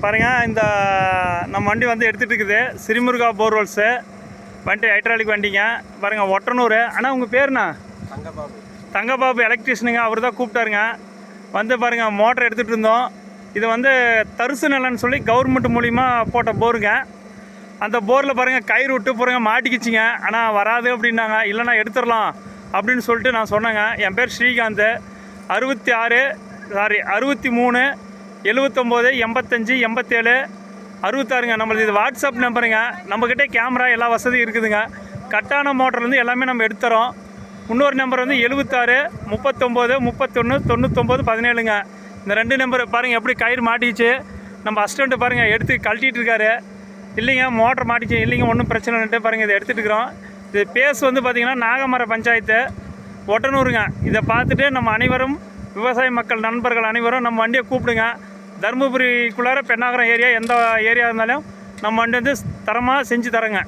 பாருங்கள், இந்த நம்ம வண்டி வந்து எடுத்துகிட்டு இருக்குது ஸ்ரீமுருகா போர்வெல்ஸு வண்டி, ஹைட்ராலிக் வண்டிங்க. பாருங்கள், ஒட்டனூர். ஆனால் உங்கள் பேருண்ணா? தங்கபாபு எலக்ட்ரிஷியனுங்க. அவர் தான் கூப்பிட்டாருங்க. வந்து பாருங்கள், மோட்டர் எடுத்துகிட்டு இருந்தோம். இது வந்து தரிசு நிலன்னு சொல்லி கவர்மெண்ட் மூலிமா போட்ட போருங்க. அந்த போரில் பாருங்கள் கயிறு விட்டு பாருங்கள் மாட்டிக்கிச்சிங்க. ஆனால் வராது அப்படின்னாங்க. இல்லைனா எடுத்துடலாம் அப்படின்னு சொல்லிட்டு நான் சொன்னேங்க. என் பேர் ஸ்ரீகாந்த். 63 79 85 87 66ங்க நம்மளுக்கு. இது வாட்ஸ்அப் நம்பருங்க. நம்மக்கிட்டே கேமரா எல்லா வசதியும் இருக்குதுங்க. கட்டான மோட்டர்லேருந்து எல்லாமே நம்ம எடுத்துறோம். இன்னொரு நம்பர் வந்து 76 39 31 99 17ங்க. இந்த 2 நம்பர் பாருங்கள் எப்படி கயிறு மாட்டிச்சு. நம்ம அசிஸ்டண்ட்டு பாருங்கள் எடுத்து கழட்டிகிட்டு இருக்காரு. இல்லைங்க மோட்டர் மாட்டிச்சு. இல்லைங்க ஒன்றும் பிரச்சனை இல்லைன்ட்டு பாருங்கள் இதை எடுத்துகிட்டு இருக்கிறோம். இது பேஸ் வந்து பார்த்திங்கன்னா நாகமர பஞ்சாயத்து ஒட்டனூருங்க. இதை பார்த்துட்டு நம்ம அனைவரும் விவசாய மக்கள் நண்பர்கள் அனைவரும் நம்ம வண்டியை கூப்பிடுங்க. தருமபுரிக்குள்ளார பெண்ணாகரம் ஏரியா எந்த ஏரியா இருந்தாலும் நம்ம வண்டி வந்து தரமாக செஞ்சு தரேங்க.